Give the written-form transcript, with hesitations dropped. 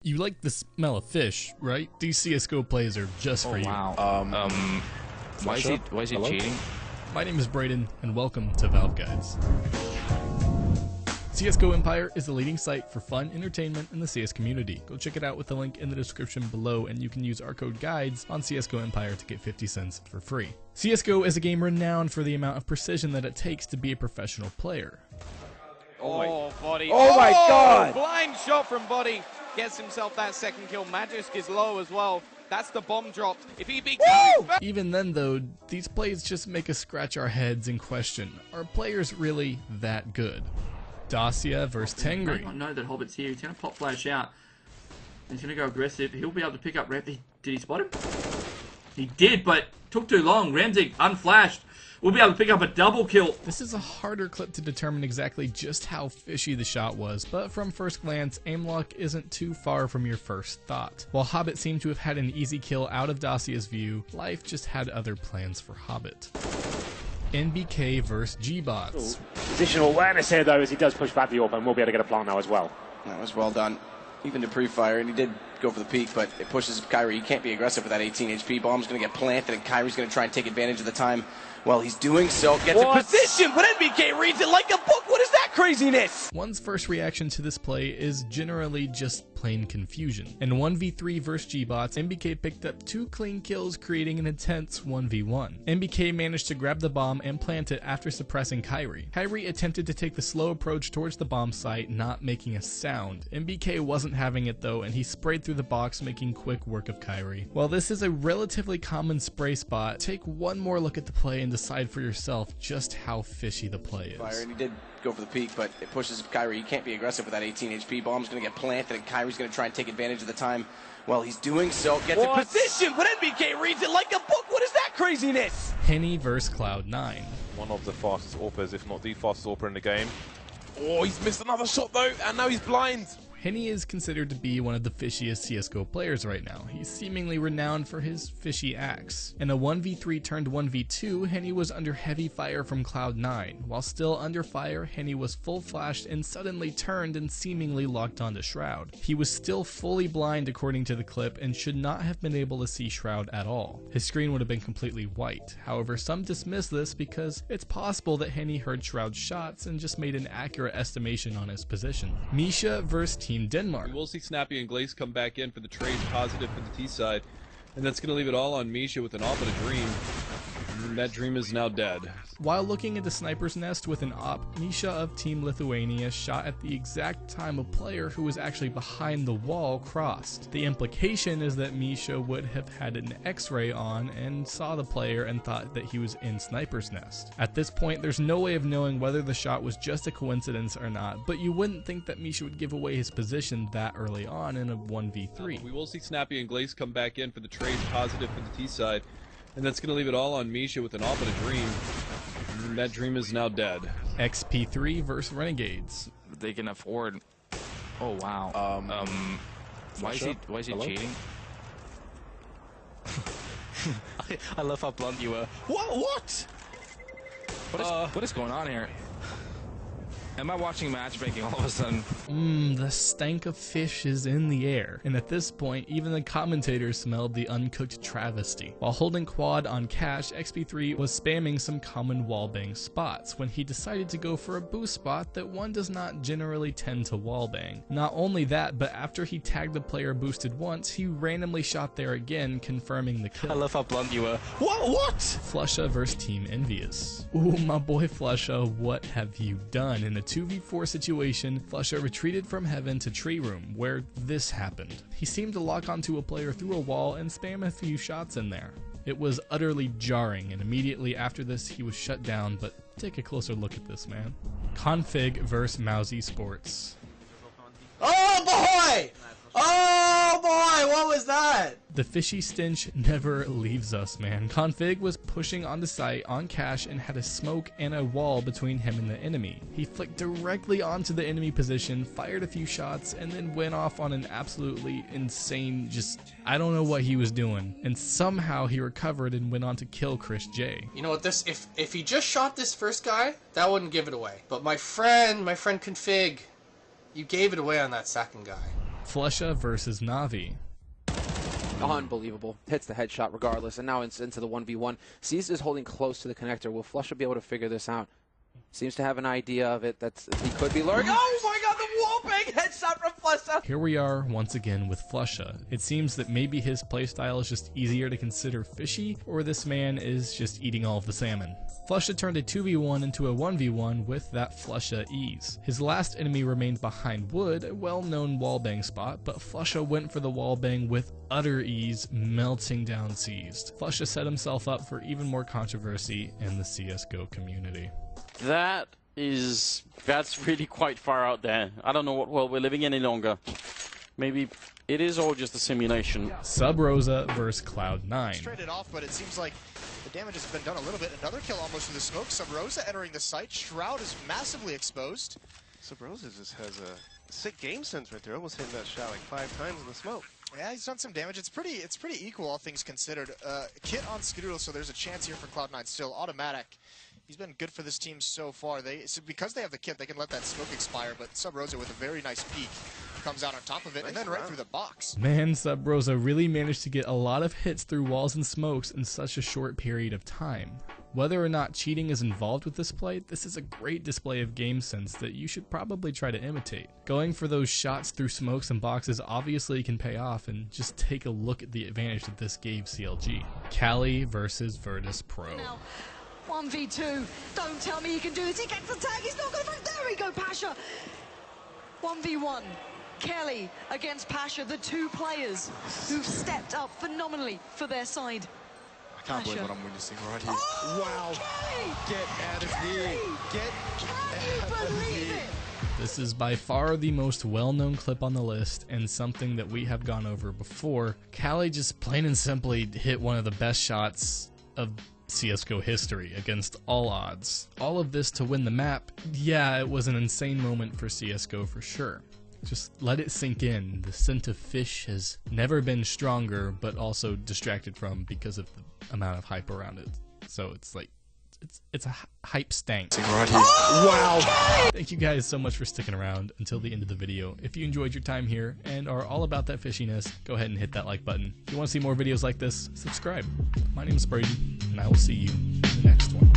You like the smell of fish, right? These CSGO plays are just for you. Wow. Why is he cheating? My name is Brayden, and welcome to Valve Guides. CSGO Empire is the leading site for fun entertainment in the CS community. Go check it out with the link in the description below, and you can use our code GUIDES on CSGO Empire to get 50 cents for free. CSGO is a game renowned for the amount of precision that it takes to be a professional player. Oh, Body. Oh my God! Blind shot from Body. Gets himself that second kill. Magisk is low as well. That's the bomb dropped. If he beats Even then though, these plays just make us scratch our heads and question, are players really that good? Dacia versus Tengri. He might not know that Hobbit's here. He's going to pop flash out. He's going to go aggressive. He'll be able to pick up Ramsey. Did he spot him? He did, but took too long. Ramsey unflashed. We'll be able to pick up a double kill. This is a harder clip to determine exactly just how fishy the shot was, but from first glance, aim lock isn't too far from your first thought. While Hobbit seemed to have had an easy kill out of Dacia's view, life just had other plans for Hobbit. NBK versus G-Bots. Positional awareness here though as he does push back the AWP, and we'll be able to get a plant now as well. That was well done. Even to pre-fire, and he did go for the peak, but it pushes Kyrie. He can't be aggressive with that 18 HP. Bomb's going to get planted, and Kyrie's going to try and take advantage of the time. Well, he's doing so. Gets a position, but NBK reads it like a book. What is that craziness? One's first reaction to this play is generally just plain confusion. In 1v3 versus G-Bots, NBK picked up 2 clean kills, creating an intense 1v1. NBK managed to grab the bomb and plant it after suppressing Kyrie. Kyrie attempted to take the slow approach towards the bomb site, not making a sound. NBK wasn't having it though, and he sprayed through the box, making quick work of Kyrie. While this is a relatively common spray spot, take one more look at the play and decide for yourself just how fishy the play is. Fire, and he did go for the peak, but it pushes Kyrie. He can't be aggressive with that 18 HP. Bomb's going to get planted, and Kyrie's going to try and take advantage of the time. Well, he's doing so. Gets a position, but NBK reads it like a book. What is that craziness? Henny versus Cloud9. One of the fastest AWPers, if not the fastest AWPer in the game. Oh, he's missed another shot though, and now he's blind. Henny is considered to be one of the fishiest CSGO players right now. He's seemingly renowned for his fishy acts. In a 1v3 turned 1v2, Henny was under heavy fire from Cloud9. While still under fire, Henny was full flashed and suddenly turned and seemingly locked onto Shroud. He was still fully blind according to the clip and should not have been able to see Shroud at all. His screen would have been completely white. However, some dismiss this because it's possible that Henny heard Shroud's shots and just made an accurate estimation on his position. Misha versus Team Denmark. We will see Snappy and Glaze come back in for the trade positive for the T side, and that's going to leave it all on Misha with an AWP and a dream. And that dream is now dead. While looking at the sniper's nest with an AWP, Misha of Team Lithuania shot at the exact time a player who was actually behind the wall crossed. The implication is that Misha would have had an X-ray on and saw the player and thought that he was in sniper's nest. At this point, there's no way of knowing whether the shot was just a coincidence or not, but you wouldn't think that Misha would give away his position that early on in a 1v3. We will see Snappy and Glaze come back in for the trade positive for the T side, and that's going to leave it all on Misha with an AWP and a dream. And that dream is now dead. XP3 versus Renegades. They can afford. Oh wow. Why is he cheating? I love how blunt you were. What? What is going on here? Am I watching matchmaking all of a sudden? The stank of fish is in the air, and at this point, even the commentators smelled the uncooked travesty. While holding quad on cash, XP3 was spamming some common wallbang spots when he decided to go for a boost spot that one does not generally tend to wallbang. Not only that, but after he tagged the player boosted once, he randomly shot there again, confirming the kill. I love how blunt you were. What? Flusha versus Team Envious. Ooh, my boy Flusha, what have you done? In a 2v4 situation, Flusha retreated from heaven to tree room, where this happened. He seemed to lock onto a player through a wall and spam a few shots in there. It was utterly jarring, and immediately after this he was shut down, but take a closer look at this, man. Config versus Mousy Sports. Oh boy! Oh boy, what was that? The fishy stench never leaves us, man. Config was pushing on the site on cash and had a smoke and a wall between him and the enemy. He flicked directly onto the enemy position, fired a few shots, and then went off on an absolutely insane, I don't know what he was doing. And somehow he recovered and went on to kill Chris J. You know what, if he just shot this first guy, that wouldn't give it away. But my friend Config, you gave it away on that second guy. Flusha versus Navi. Unbelievable. Hits the headshot regardless, and now it's into the 1v1. C's is holding close to the connector. Will Flusha be able to figure this out? Seems to have an idea of it. He could be luring. Oh my god, the wallbang headshot from Flusha! Here we are once again with Flusha. It seems that maybe his playstyle is just easier to consider fishy, or this man is just eating all of the salmon. Flusha turned a 2v1 into a 1v1 with that Flusha ease. His last enemy remained behind wood, a well-known wallbang spot, but Flusha went for the wallbang with utter ease, melting down Seized. Flusha set himself up for even more controversy in the CSGO community. That's really quite far out there. I don't know what world we're living in any longer. Maybe it is all just a simulation. Sub Rosa versus Cloud9. Straight it off, but it seems like the damage has been done a little bit. Another kill almost through the smoke. Sub Rosa entering the site. Shroud is massively exposed. Sub Rosa just has a sick game sense right there. Almost hitting that shot like 5 times in the smoke. Yeah, he's done some damage. It's pretty equal, all things considered. Kit on Skidoodle, so there's a chance here for Cloud9 still. Automatic. He's been good for this team so far. Because they have the kit, they can let that smoke expire, but Sub Rosa with a very nice peek comes out on top of it, and then right through the box. Man, Sub Rosa really managed to get a lot of hits through walls and smokes in such a short period of time. Whether or not cheating is involved with this play, this is a great display of game sense that you should probably try to imitate. Going for those shots through smokes and boxes obviously can pay off, and just take a look at the advantage that this gave CLG. Cali versus Virtus Pro. 1v2. Don't tell me he can do this. He gets the tag. He's not going to find. There we go, Pasha. 1v1. Kelly against Pasha, the two players who've stepped up phenomenally for their side. I can't believe what I'm witnessing right here. Oh, wow. Kelly! Get out of here. Can you believe it? This is by far the most well-known clip on the list, and something that we have gone over before. Cali just plain and simply hit one of the best shots of CSGO history against all odds. All of this to win the map. Yeah, it was an insane moment for CSGO for sure. Just let it sink in. The scent of fish has never been stronger, but also distracted from because of the amount of hype around it. So it's like, it's a hype stank. Right here. Wow. Thank you guys so much for sticking around until the end of the video. If you enjoyed your time here and are all about that fishiness, go ahead and hit that like button. If you want to see more videos like this, subscribe. My name is Brady, and I will see you in the next one.